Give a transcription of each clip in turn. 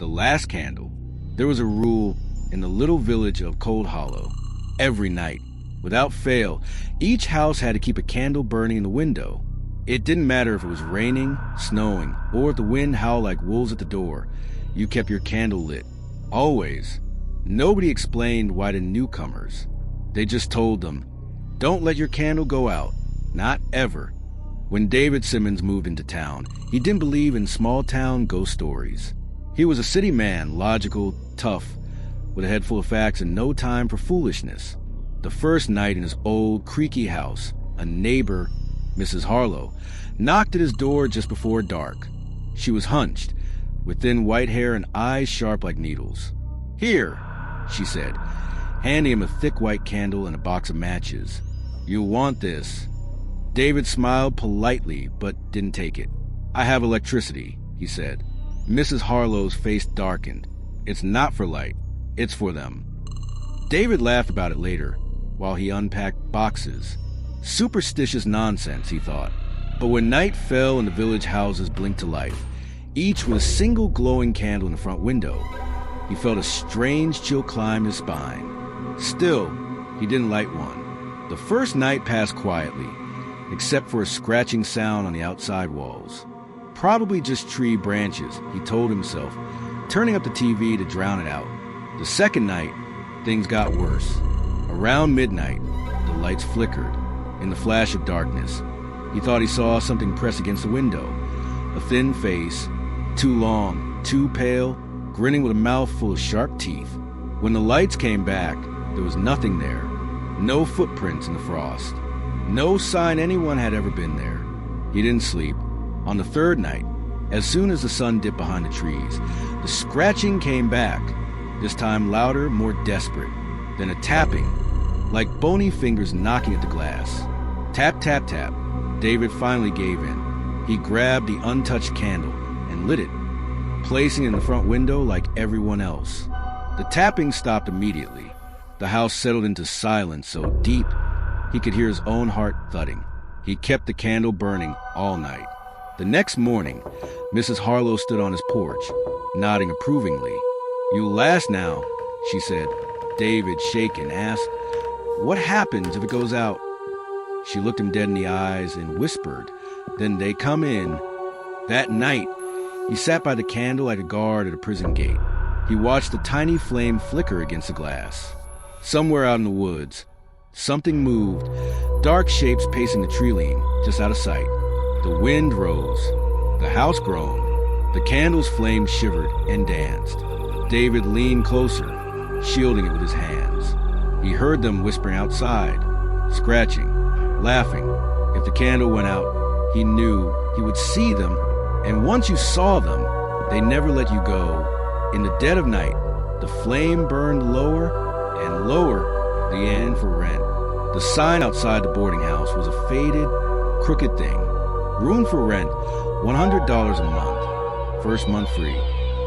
The last candle. There was a rule in the little village of Cold Hollow. Every night, without fail, each house had to keep a candle burning in the window. It didn't matter if it was raining, snowing, or if the wind howled like wolves at the door. You kept your candle lit. Always. Nobody explained why to newcomers. They just told them, "Don't let your candle go out. Not ever." When David Simmons moved into town, he didn't believe in small-town ghost stories. He was a city man, logical, tough, with a head full of facts and no time for foolishness. The first night in his old, creaky house, a neighbor, Mrs. Harlow, knocked at his door just before dark. She was hunched, with thin white hair and eyes sharp like needles. "Here," she said, handing him a thick white candle and a box of matches. "You'll want this." David smiled politely, but didn't take it. "I have electricity," he said. Mrs. Harlow's face darkened. "It's not for light. It's for them." David laughed about it later, while he unpacked boxes. Superstitious nonsense, he thought. But when night fell and the village houses blinked to life, each with a single glowing candle in the front window, he felt a strange chill climb his spine. Still, he didn't light one. The first night passed quietly, except for a scratching sound on the outside walls. Probably just tree branches, he told himself, turning up the TV to drown it out. The second night, things got worse. Around midnight, the lights flickered. In the flash of darkness, he thought he saw something press against the window. A thin face, too long, too pale, grinning with a mouth full of sharp teeth. When the lights came back, there was nothing there. No footprints in the frost. No sign anyone had ever been there. He didn't sleep. On the third night, as soon as the sun dipped behind the trees, the scratching came back, this time louder, more desperate, then a tapping, like bony fingers knocking at the glass. Tap, tap, tap. David finally gave in. He grabbed the untouched candle and lit it, placing it in the front window like everyone else. The tapping stopped immediately. The house settled into silence so deep he could hear his own heart thudding. He kept the candle burning all night. The next morning, Mrs. Harlow stood on his porch, nodding approvingly. "You'll last now," she said. David, shaken, asked, "What happens if it goes out?" She looked him dead in the eyes and whispered, "Then they come in." That night, he sat by the candle like a guard at a prison gate. He watched the tiny flame flicker against the glass. Somewhere out in the woods, something moved, dark shapes pacing the tree line, just out of sight. The wind rose, the house groaned, the candle's flame shivered and danced. David leaned closer, shielding it with his hands. He heard them whispering outside, scratching, laughing. If the candle went out, he knew he would see them, and once you saw them, they never let you go. In the dead of night, the flame burned lower and lower, the end for rent. The sign outside the boarding house was a faded, crooked thing. Room for rent, $100 a month. First month free.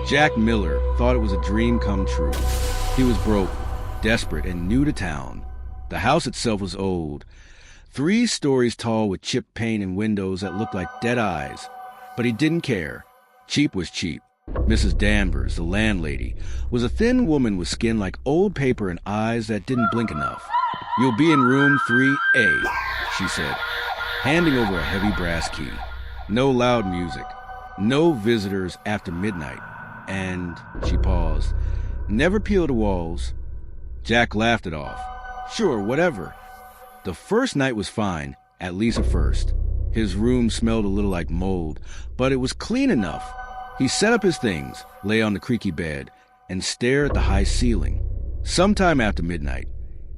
Jack Miller thought it was a dream come true. He was broke, desperate, and new to town. The house itself was old, 3 stories tall with chipped paint and windows that looked like dead eyes. But he didn't care. Cheap was cheap. Mrs. Danvers, the landlady, was a thin woman with skin like old paper and eyes that didn't blink enough. "You'll be in room 3A, she said, handing over a heavy brass key. No loud music. No visitors after midnight. And, she paused, never peel the walls. Jack laughed it off. Sure, whatever. The first night was fine, at least at first. His room smelled a little like mold, but it was clean enough. He set up his things, lay on the creaky bed, and stared at the high ceiling. Sometime after midnight,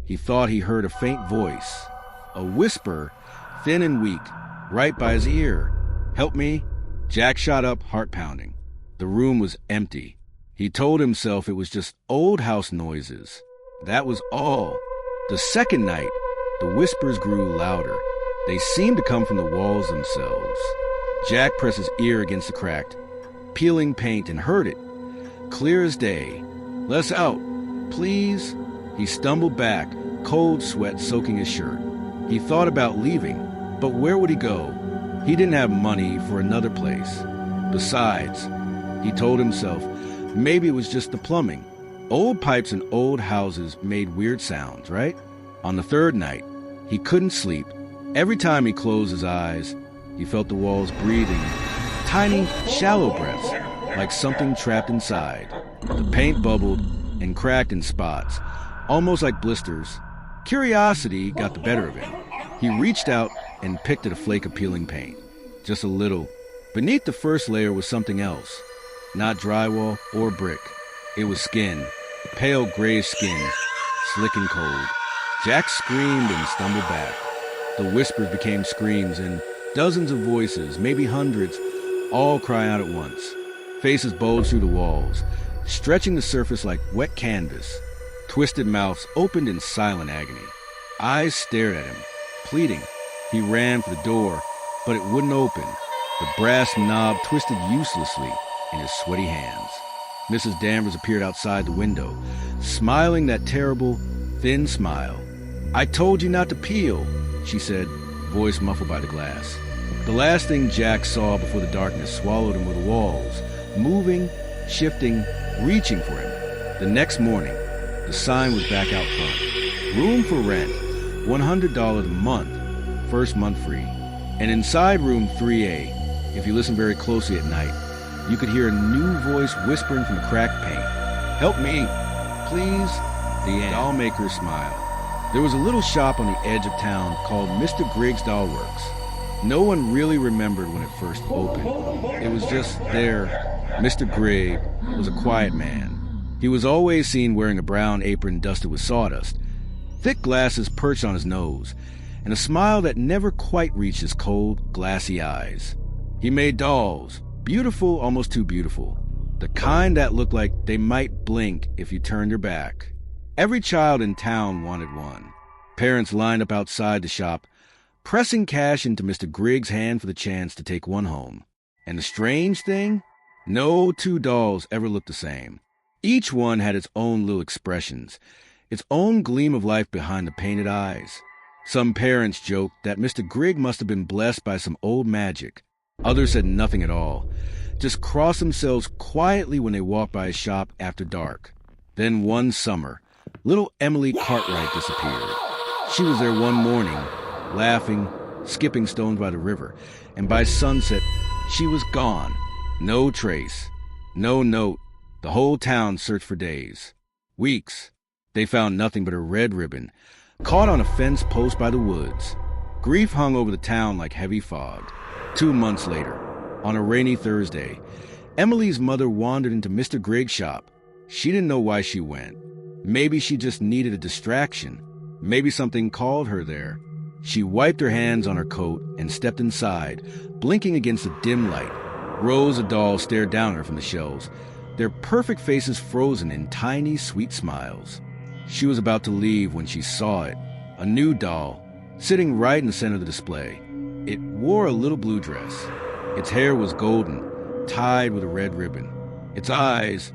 he thought he heard a faint voice, a whisper, thin and weak, right by his ear. "Help me?" Jack shot up, heart pounding. The room was empty. He told himself it was just old house noises. That was all. The second night, the whispers grew louder. They seemed to come from the walls themselves. Jack pressed his ear against the cracked, peeling paint and heard it, clear as day. "Let's out, please." He stumbled back, cold sweat soaking his shirt. He thought about leaving, but where would he go? He didn't have money for another place. Besides, he told himself, Maybe it was just the plumbing. Old pipes in old houses made weird sounds, right? On the third night, he couldn't sleep. Every time he closed his eyes, he felt the walls breathing tiny, shallow breaths, like something trapped inside. The paint bubbled and cracked in spots, almost like blisters. Curiosity got the better of him. He reached out and picked at a flake of peeling paint. Just a little. Beneath the first layer was something else. Not drywall or brick. It was skin. Pale grayish skin, slick and cold. Jack screamed and stumbled back. The whispers became screams, and dozens of voices, maybe hundreds, all cry out at once. Faces bulged through the walls, stretching the surface like wet canvas. Twisted mouths opened in silent agony. Eyes stared at him, pleading. He ran for the door, but it wouldn't open. The brass knob twisted uselessly in his sweaty hands. Mrs. Danvers appeared outside the window, smiling that terrible, thin smile. "I told you not to peel," she said, voice muffled by the glass. The last thing Jack saw before the darkness swallowed him were the walls, moving, shifting, reaching for him. The next morning, the sign was back out front. Room for rent, $100 a month, first month free. And inside room 3A, if you listen very closely at night, you could hear a new voice whispering from the cracked paint. "Help me, please." The dollmaker smiled. There was a little shop on the edge of town called Mr. Griggs Doll Works. No one really remembered when it first opened. It was just there. Mr. Grigg was a quiet man. He was always seen wearing a brown apron dusted with sawdust, thick glasses perched on his nose, and a smile that never quite reached his cold, glassy eyes. He made dolls, beautiful, almost too beautiful, the kind that looked like they might blink if you turned your back. Every child in town wanted one. Parents lined up outside the shop, pressing cash into Mr. Griggs' hand for the chance to take one home. And the strange thing? No two dolls ever looked the same. Each one had its own little expressions, its own gleam of life behind the painted eyes. Some parents joked that Mr. Grigg must have been blessed by some old magic. Others said nothing at all, just crossed themselves quietly when they walked by his shop after dark. Then one summer, little Emily Cartwright disappeared. She was there one morning, laughing, skipping stones by the river, and by sunset, she was gone. No trace, no note. The whole town searched for days, weeks. They found nothing but a red ribbon, caught on a fence post by the woods. Grief hung over the town like heavy fog. 2 months later, on a rainy Thursday, Emily's mother wandered into Mr. Grigg's shop. She didn't know why she went. Maybe she just needed a distraction. Maybe something called her there. She wiped her hands on her coat and stepped inside, blinking against the dim light. Rows of dolls stared down at her from the shelves, their perfect faces frozen in tiny, sweet smiles. She was about to leave when she saw it, a new doll, sitting right in the center of the display. It wore a little blue dress. Its hair was golden, tied with a red ribbon. Its eyes,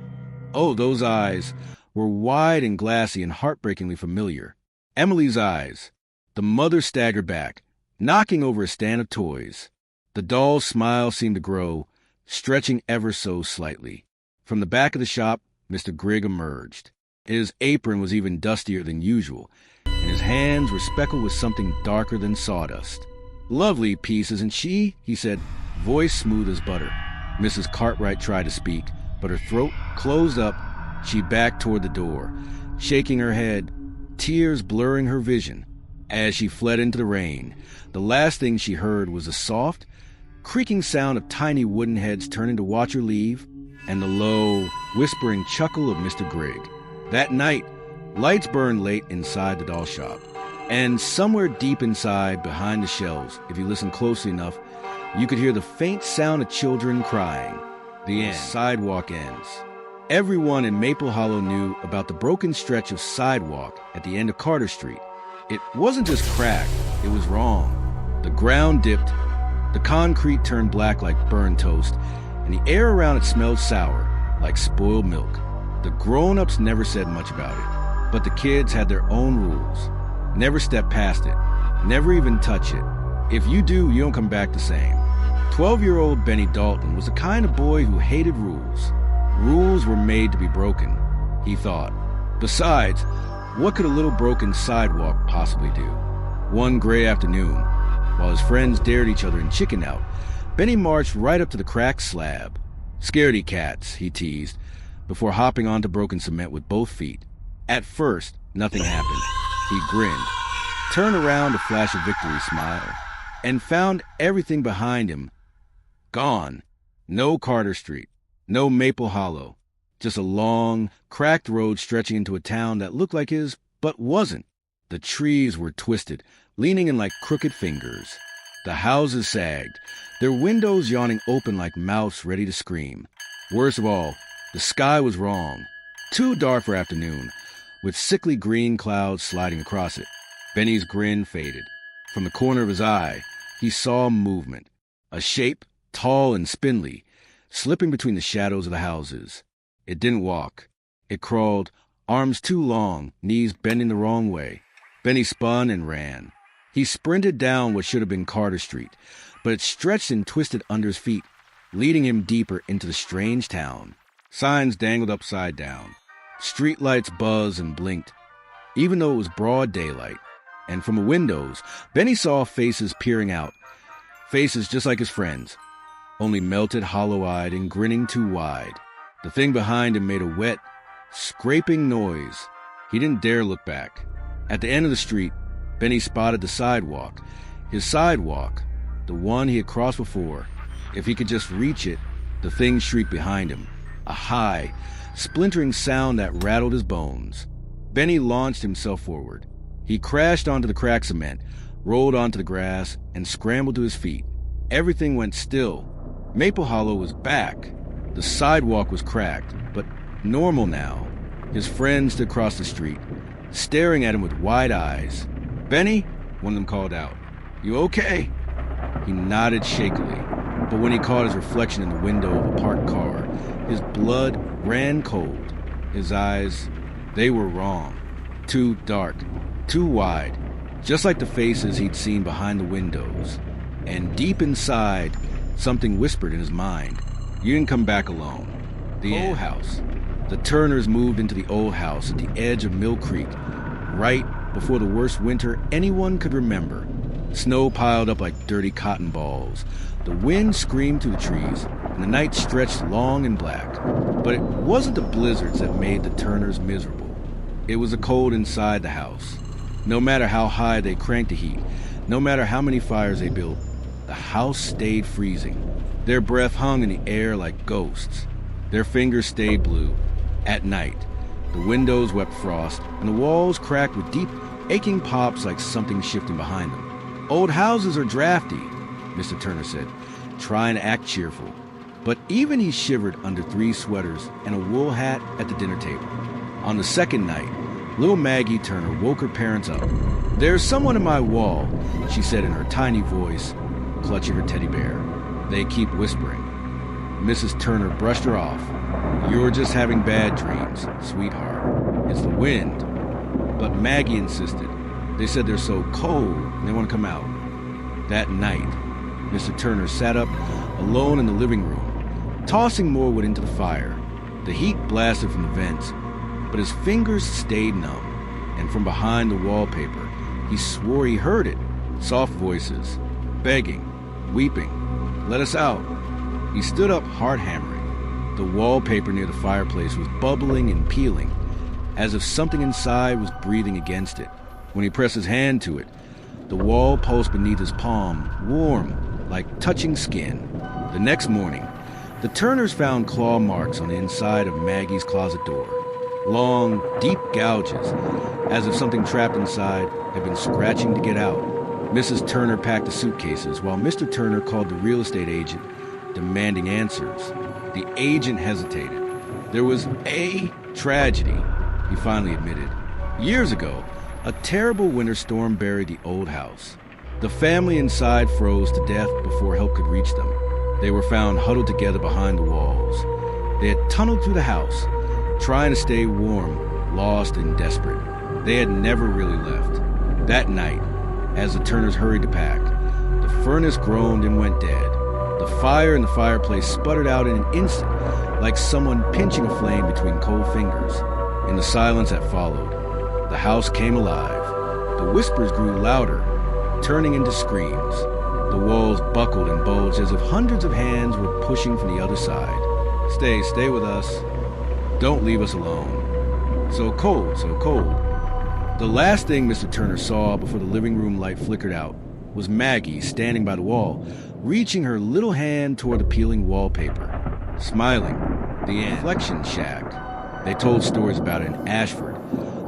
oh, those eyes, were wide and glassy and heartbreakingly familiar. Emily's eyes. The mother staggered back, knocking over a stand of toys. The doll's smile seemed to grow, stretching ever so slightly. From the back of the shop, Mr. Grigg emerged. His apron was even dustier than usual, and his hands were speckled with something darker than sawdust. "Lovely piece, isn't she?" he said, voice smooth as butter. Mrs. Cartwright tried to speak, but her throat closed up. She backed toward the door, shaking her head, tears blurring her vision. As she fled into the rain, the last thing she heard was the soft, creaking sound of tiny wooden heads turning to watch her leave, and the low, whispering chuckle of Mr. Grigg. That night, lights burned late inside the doll shop, and somewhere deep inside, behind the shelves, if you listened closely enough, you could hear the faint sound of children crying. The end. The sidewalk ends. Everyone in Maple Hollow knew about the broken stretch of sidewalk at the end of Carter Street. It wasn't just cracked, it was wrong. The ground dipped, the concrete turned black like burned toast, and the air around it smelled sour, like spoiled milk. The grown-ups never said much about it, but the kids had their own rules. Never step past it, never even touch it. If you do, you don't come back the same. 12-year-old Benny Dalton was the kind of boy who hated rules. Rules were made to be broken, he thought. Besides, what could a little broken sidewalk possibly do? One gray afternoon, while his friends dared each other in chicken out, Benny marched right up to the cracked slab. "Scaredy cats," he teased, before hopping onto broken cement with both feet. At first, nothing happened. He grinned, turned around to flash a victory smile, and found everything behind him gone. No Carter Street, no Maple Hollow, just a long, cracked road stretching into a town that looked like his, but wasn't. The trees were twisted, leaning in like crooked fingers. The houses sagged, their windows yawning open like mouths ready to scream. Worst of all, the sky was wrong. Too dark for afternoon, with sickly green clouds sliding across it. Benny's grin faded. From the corner of his eye, he saw movement. A shape, tall and spindly, slipping between the shadows of the houses. It didn't walk. It crawled, arms too long, knees bending the wrong way. Benny spun and ran. He sprinted down what should have been Carter Street, but it stretched and twisted under his feet, leading him deeper into the strange town. Signs dangled upside down. Streetlights buzzed and blinked, even though it was broad daylight. And from the windows, Benny saw faces peering out. Faces just like his friends, only melted, hollow-eyed, and grinning too wide. The thing behind him made a wet, scraping noise. He didn't dare look back. At the end of the street, Benny spotted the sidewalk. His sidewalk, the one he had crossed before. If he could just reach it, the thing shrieked behind him. A high, splintering sound that rattled his bones. Benny launched himself forward. He crashed onto the cracked cement, rolled onto the grass, and scrambled to his feet. Everything went still. Maple Hollow was back. The sidewalk was cracked, but normal now. His friends stood across the street, staring at him with wide eyes. "Benny," one of them called out. "You okay?" He nodded shakily, but when he caught his reflection in the window of a parked car, his blood ran cold. His eyes, they were wrong. Too dark, too wide, just like the faces he'd seen behind the windows. And deep inside, something whispered in his mind, "You didn't come back alone." The old house. The Turners moved into the old house at the edge of Mill Creek, right before the worst winter anyone could remember. Snow piled up like dirty cotton balls. The wind screamed through the trees, and the night stretched long and black. But it wasn't the blizzards that made the Turners miserable. It was the cold inside the house. No matter how high they cranked the heat, no matter how many fires they built, the house stayed freezing. Their breath hung in the air like ghosts. Their fingers stayed blue. At night, the windows wept frost, and the walls cracked with deep, aching pops like something shifting behind them. "Old houses are drafty," Mr. Turner said, trying to act cheerful. But even he shivered under 3 sweaters and a wool hat at the dinner table. On the second night, little Maggie Turner woke her parents up. "There's someone in my wall," she said in her tiny voice, clutching her teddy bear. "They keep whispering." Mrs. Turner brushed her off. "You're just having bad dreams, sweetheart. It's the wind." But Maggie insisted. "They said they're so cold and they want to come out." That night, Mr. Turner sat up alone in the living room, tossing more wood into the fire. The heat blasted from the vents, but his fingers stayed numb. And from behind the wallpaper, he swore he heard it. Soft voices, begging, weeping, "Let us out." He stood up, hard hammering. The wallpaper near the fireplace was bubbling and peeling, as if something inside was breathing against it. When he pressed his hand to it, the wall pulsed beneath his palm, warm, like touching skin. The next morning, the Turners found claw marks on the inside of Maggie's closet door. Long, deep gouges, as if something trapped inside had been scratching to get out. Mrs. Turner packed the suitcases, while Mr. Turner called the real estate agent, demanding answers. The agent hesitated. There was a tragedy, he finally admitted. Years ago, a terrible winter storm buried the old house. The family inside froze to death before help could reach them. They were found huddled together behind the walls. They had tunneled through the house, trying to stay warm, lost and desperate. They had never really left. That night, as the Turners hurried to pack, the furnace groaned and went dead. The fire in the fireplace sputtered out in an instant, like someone pinching a flame between cold fingers. In the silence that followed, the house came alive. The whispers grew louder, turning into screams. The walls buckled and bulged as if hundreds of hands were pushing from the other side. Stay with us. Don't leave us alone. So cold, so cold. The last thing Mr. Turner saw before the living room light flickered out was Maggie standing by the wall, reaching her little hand toward the peeling wallpaper, smiling. The Reflection Shack. They told stories about it in Ashford,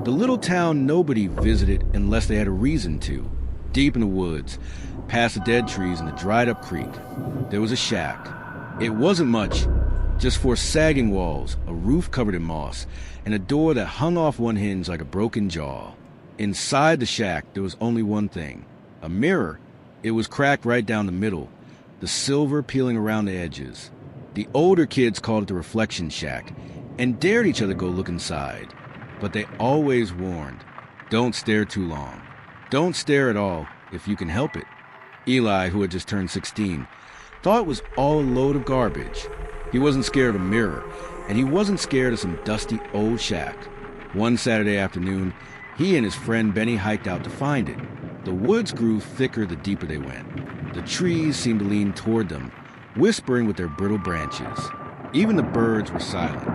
the little town nobody visited unless they had a reason to. Deep in the woods, past the dead trees and the dried-up creek, there was a shack. It wasn't much, just 4 sagging walls, a roof covered in moss, and a door that hung off one hinge like a broken jaw. Inside the shack, there was only one thing. A mirror. It was cracked right down the middle, the silver peeling around the edges. The older kids called it the Reflection Shack and dared each other go look inside. But they always warned, don't stare too long. Don't stare at all if you can help it. Eli, who had just turned 16, thought it was all a load of garbage. He wasn't scared of a mirror, and he wasn't scared of some dusty old shack. One Saturday afternoon, he and his friend Benny hiked out to find it. The woods grew thicker the deeper they went. The trees seemed to lean toward them, whispering with their brittle branches. Even the birds were silent.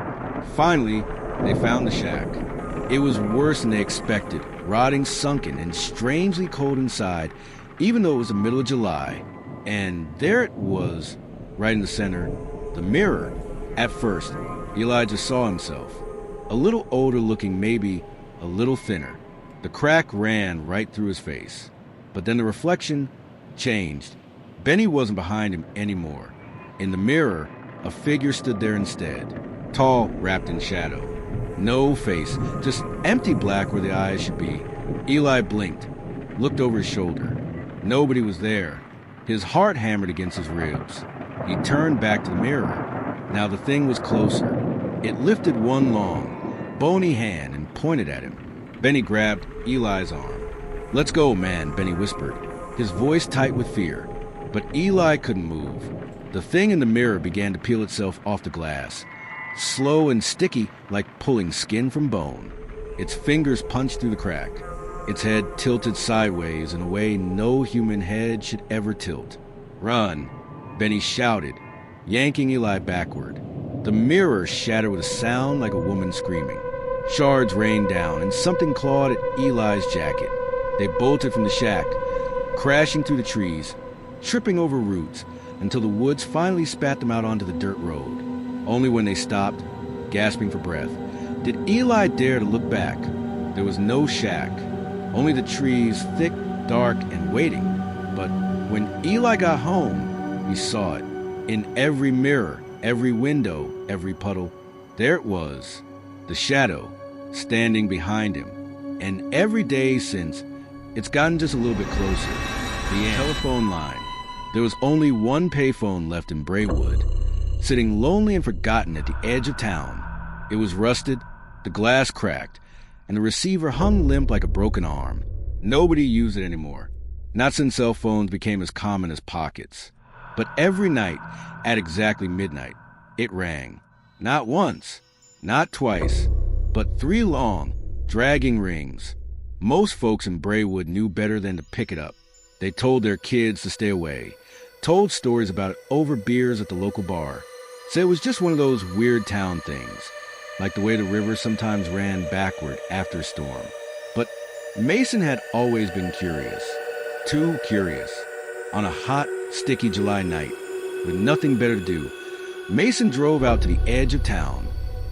Finally, they found the shack. It was worse than they expected, rotting, sunken, and strangely cold inside, even though it was the middle of July. And there it was, right in the center, the mirror. At first, Eli just saw himself. A little older looking, maybe a little thinner. The crack ran right through his face. But then the reflection changed. Benny wasn't behind him anymore. In the mirror, a figure stood there instead. Tall, wrapped in shadow. No face, just empty black where the eyes should be. Eli blinked, looked over his shoulder. Nobody was there. His heart hammered against his ribs. He turned back to the mirror. Now the thing was closer. It lifted one long, bony hand and pointed at him. Benny grabbed Eli's arm. "Let's go, man," Benny whispered, his voice tight with fear. But Eli couldn't move. The thing in the mirror began to peel itself off the glass, slow and sticky like pulling skin from bone. Its fingers punched through the crack. Its head tilted sideways in a way no human head should ever tilt. "Run," Benny shouted, yanking Eli backward. The mirror shattered with a sound like a woman screaming. Shards rained down, and something clawed at Eli's jacket. They bolted from the shack, crashing through the trees, tripping over roots, until the woods finally spat them out onto the dirt road. Only when they stopped, gasping for breath, did Eli dare to look back. There was no shack, only the trees, thick, dark, and waiting. But when Eli got home, he saw it. In every mirror, every window, every puddle, there it was, the shadow, standing behind him. And every day since, it's gotten just a little bit closer. The telephone line. There was only one payphone left in Braywood, sitting lonely and forgotten at the edge of town. It was rusted, the glass cracked, and the receiver hung limp like a broken arm. Nobody used it anymore, not since cell phones became as common as pockets. But every night, at exactly midnight, it rang. Not once, not twice, but 3 long, dragging rings. Most folks in Braywood knew better than to pick it up. They told their kids to stay away, told stories about it over beers at the local bar. Said it was just one of those weird town things, like the way the river sometimes ran backward after a storm. But Mason had always been curious, too curious. On a hot, sticky July night, with nothing better to do, Mason drove out to the edge of town.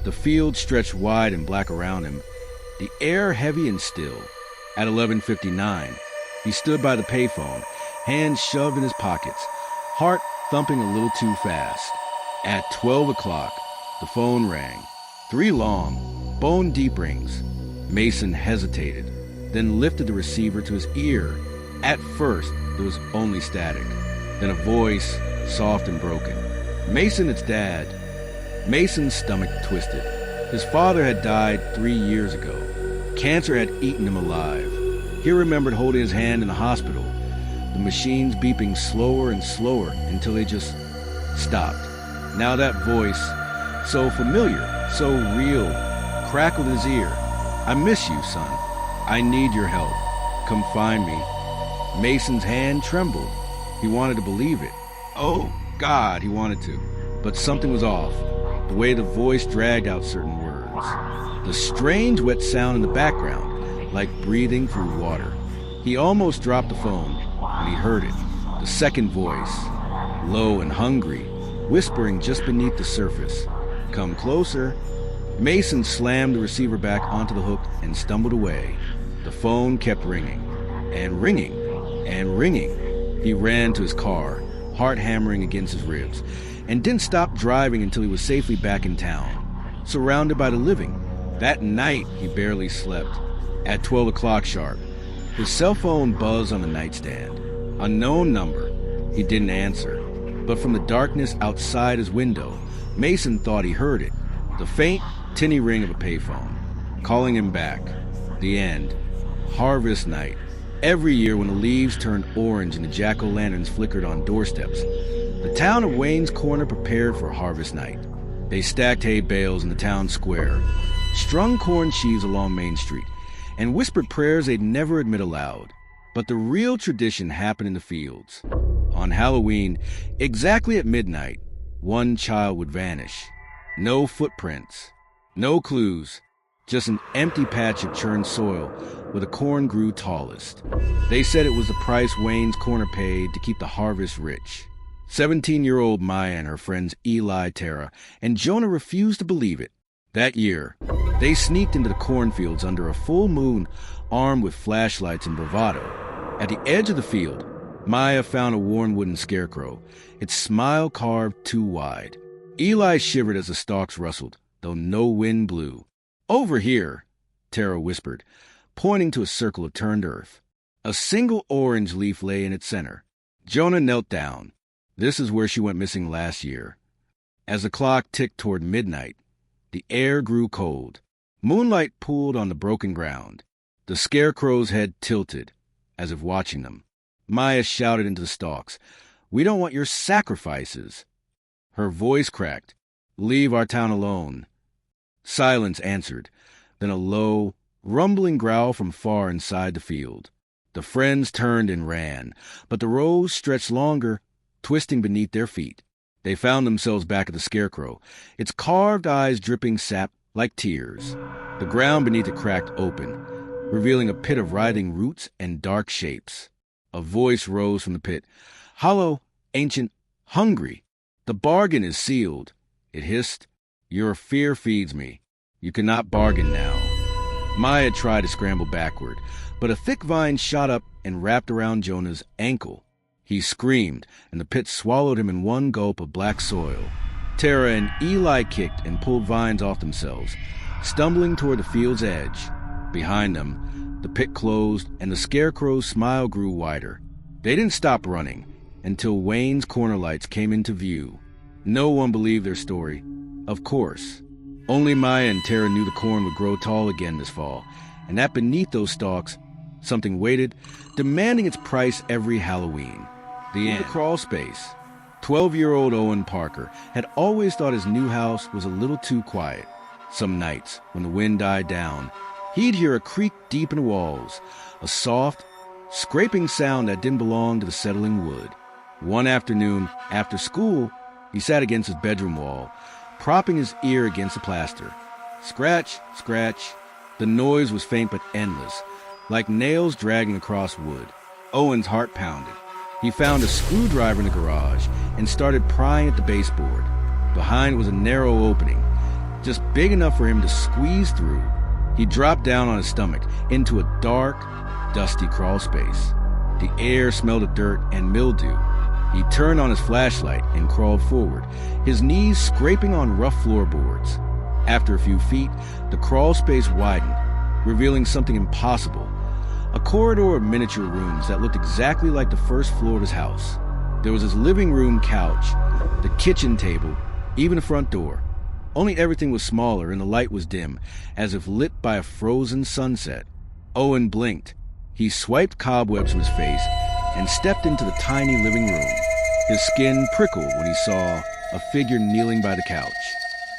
The field stretched wide and black around him, the air heavy and still. At 11:59, he stood by the payphone, hands shoved in his pockets, heart thumping a little too fast. At 12 o'clock, the phone rang. 3 long, bone-deep rings. Mason hesitated, then lifted the receiver to his ear. At first, there was only static. Then a voice, soft and broken. "Mason, it's Dad." Mason's stomach twisted. His father had died 3 years ago. Cancer had eaten him alive. He remembered holding his hand in the hospital, the machines beeping slower and slower until they just stopped. Now that voice, So familiar, so real, crackled in his ear. I miss you, son. I need your help. Come find me. Mason's hand trembled. He wanted to believe it. Oh, God, he wanted to. But something was off. The way the voice dragged out certain words. The strange wet sound in the background, like breathing through water. He almost dropped the phone when he heard it. The second voice, low and hungry, whispering just beneath the surface. Come closer. Mason slammed the receiver back onto the hook and stumbled away. The phone kept ringing, and ringing, and ringing. He ran to his car, heart hammering against his ribs, and didn't stop driving until he was safely back in town, surrounded by the living. That night, he barely slept. At 12 o'clock sharp, his cell phone buzzed on the nightstand. Unknown number. He didn't answer, but from the darkness outside his window, Mason thought he heard it. The faint, tinny ring of a payphone, calling him back. The end. Harvest night. Every year when the leaves turned orange and the jack-o'-lanterns flickered on doorsteps, the town of Wayne's Corner prepared for harvest night. They stacked hay bales in the town square, strung corn sheaves along Main Street, and whispered prayers they'd never admit aloud. But the real tradition happened in the fields. On Halloween, exactly at midnight, one child would vanish. No footprints, no clues, just an empty patch of churned soil where the corn grew tallest. They said it was the price Wayne's Corner paid to keep the harvest rich. 17-year-old Maya and her friends Eli, Tara, and Jonah refused to believe it. That year, they sneaked into the cornfields under a full moon, armed with flashlights and bravado. At the edge of the field, Maya found a worn wooden scarecrow, its smile carved too wide. Eli shivered as the stalks rustled, though no wind blew. Over here, Tara whispered, pointing to a circle of turned earth. A single orange leaf lay in its center. Jonah knelt down. This is where she went missing last year. As the clock ticked toward midnight, the air grew cold. Moonlight pooled on the broken ground. The scarecrow's head tilted, as if watching them. Maya shouted into the stalks, "We don't want your sacrifices." Her voice cracked. "Leave our town alone." Silence answered, then a low, rumbling growl from far inside the field. The friends turned and ran, but the rows stretched longer, twisting beneath their feet. They found themselves back at the scarecrow, its carved eyes dripping sap like tears. The ground beneath it cracked open, revealing a pit of writhing roots and dark shapes. A voice rose from the pit. "Hollow, ancient, hungry. The bargain is sealed." It hissed. "Your fear feeds me. You cannot bargain now." Maya tried to scramble backward, but a thick vine shot up and wrapped around Jonah's ankle. He screamed, and the pit swallowed him in one gulp of black soil. Tara and Eli kicked and pulled vines off themselves, stumbling toward the field's edge. Behind them, the pit closed, and the scarecrow's smile grew wider. They didn't stop running until Wayne's Corner lights came into view. No one believed their story. Of course. Only Maya and Tara knew the corn would grow tall again this fall, and that beneath those stalks, something waited, demanding its price every Halloween. The end. Through the Crawlspace. 12-year-old Owen Parker had always thought his new house was a little too quiet. Some nights, when the wind died down, he'd hear a creak deep in the walls, a soft, scraping sound that didn't belong to the settling wood. One afternoon, after school, he sat against his bedroom wall, propping his ear against the plaster. Scratch, scratch. The noise was faint but endless, like nails dragging across wood. Owen's heart pounded. He found a screwdriver in the garage and started prying at the baseboard. Behind was a narrow opening, just big enough for him to squeeze through. He dropped down on his stomach into a dark, dusty crawl space. The air smelled of dirt and mildew. He turned on his flashlight and crawled forward, his knees scraping on rough floorboards. After a few feet, the crawl space widened, revealing something impossible. A corridor of miniature rooms that looked exactly like the first floor of his house. There was his living room couch, the kitchen table, even the front door. Only everything was smaller and the light was dim, as if lit by a frozen sunset. Owen blinked. He swiped cobwebs from his face and stepped into the tiny living room. His skin prickled when he saw a figure kneeling by the couch.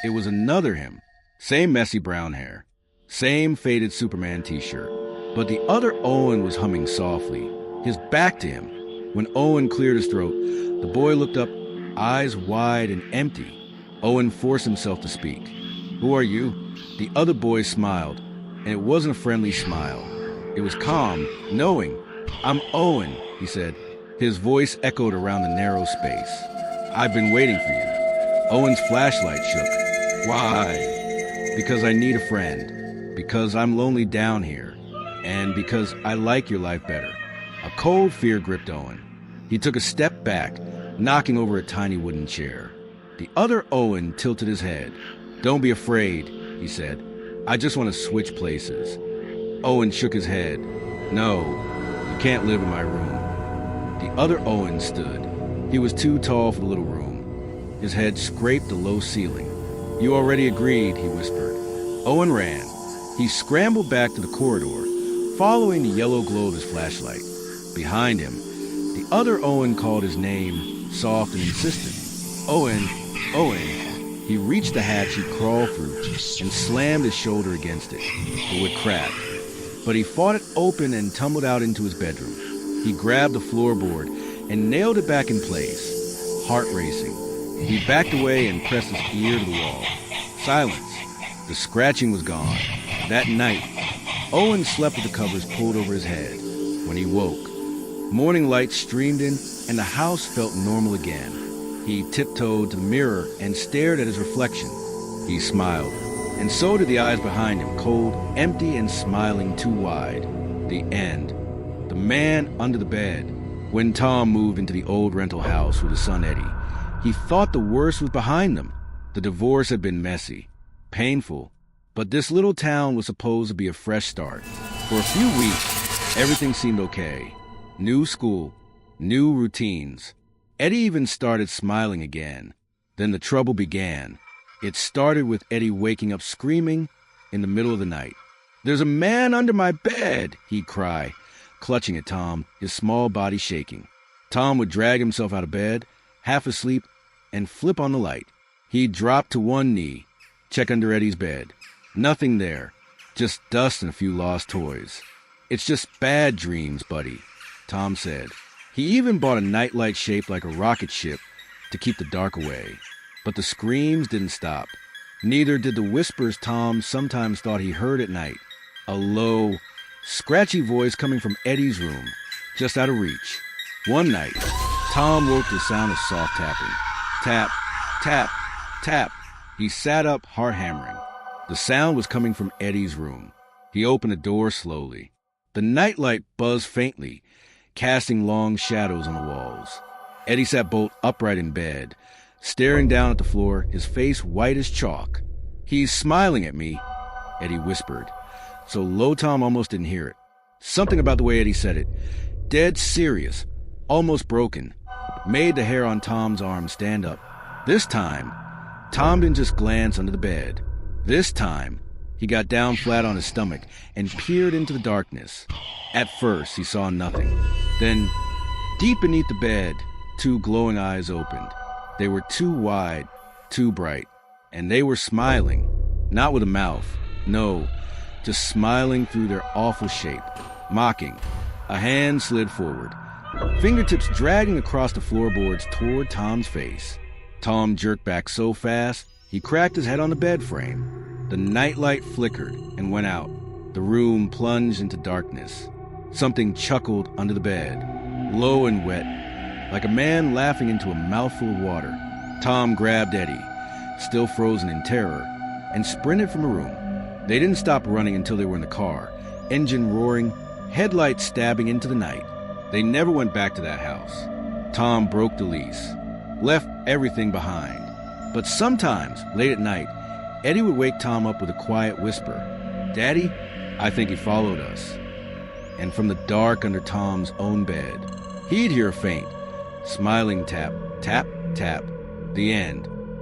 It was another him. Same messy brown hair. Same faded Superman t-shirt. But the other Owen was humming softly, his back to him. When Owen cleared his throat, the boy looked up, eyes wide and empty. Owen forced himself to speak. "Who are you?" The other boy smiled, and it wasn't a friendly smile. It was calm, knowing. "I'm Owen," he said. His voice echoed around the narrow space. "I've been waiting for you." Owen's flashlight shook. "Why?" "Because I need a friend. Because I'm lonely down here. And because I like your life better." A cold fear gripped Owen. He took a step back, knocking over a tiny wooden chair. The other Owen tilted his head. "Don't be afraid," he said. "I just want to switch places." Owen shook his head. "No, you can't live in my room." The other Owen stood. He was too tall for the little room. His head scraped the low ceiling. "You already agreed," he whispered. Owen ran. He scrambled back to the corridor, following the yellow glow of his flashlight. Behind him, the other Owen called his name, soft and insistent. "Owen, Owen." He reached the hatch he crawled through and slammed his shoulder against it. The wood cracked, but he fought it open and tumbled out into his bedroom. He grabbed the floorboard and nailed it back in place, heart racing. He backed away and pressed his ear to the wall. Silence. The scratching was gone. That night, Owen slept with the covers pulled over his head. When he woke, morning light streamed in, and the house felt normal again. He tiptoed to the mirror and stared at his reflection. He smiled, and so did the eyes behind him, cold, empty, and smiling too wide. The end. The man under the bed. When Tom moved into the old rental house with his son Eddie, he thought the worst was behind them. The divorce had been messy, painful, but this little town was supposed to be a fresh start. For a few weeks, everything seemed okay. New school, new routines. Eddie even started smiling again. Then the trouble began. It started with Eddie waking up screaming in the middle of the night. "There's a man under my bed," he'd cry, clutching at Tom, his small body shaking. Tom would drag himself out of bed, half asleep, and flip on the light. He'd drop to one knee, check under Eddie's bed. Nothing there, just dust and a few lost toys. "It's just bad dreams, buddy," Tom said. He even bought a nightlight shaped like a rocket ship to keep the dark away. But the screams didn't stop. Neither did the whispers Tom sometimes thought he heard at night. A low, scratchy voice coming from Eddie's room, just out of reach. One night, Tom woke to the sound of soft tapping. Tap, tap, tap. He sat up, heart hammering. The sound was coming from Eddie's room. He opened the door slowly. The nightlight buzzed faintly, casting long shadows on the walls. Eddie sat bolt upright in bed, staring down at the floor, his face white as chalk. "He's smiling at me," Eddie whispered, so low Tom almost didn't hear it. Something about the way Eddie said it, dead serious, almost broken, made the hair on Tom's arm stand up. This time, Tom didn't just glance under the bed. This time, he got down flat on his stomach and peered into the darkness. At first, he saw nothing. Then, deep beneath the bed, two glowing eyes opened. They were too wide, too bright, and they were smiling, not with a mouth, no, just smiling through their awful shape, mocking. A hand slid forward, fingertips dragging across the floorboards toward Tom's face. Tom jerked back so fast, he cracked his head on the bed frame. The nightlight flickered and went out. The room plunged into darkness. Something chuckled under the bed, low and wet, like a man laughing into a mouthful of water. Tom grabbed Eddie, still frozen in terror, and sprinted from the room. They didn't stop running until they were in the car, engine roaring, headlights stabbing into the night. They never went back to that house. Tom broke the lease, left everything behind. But sometimes, late at night, Eddie would wake Tom up with a quiet whisper. "Daddy, I think he followed us." And from the dark under Tom's own bed, he'd hear a faint, smiling tap, tap, tap. The end.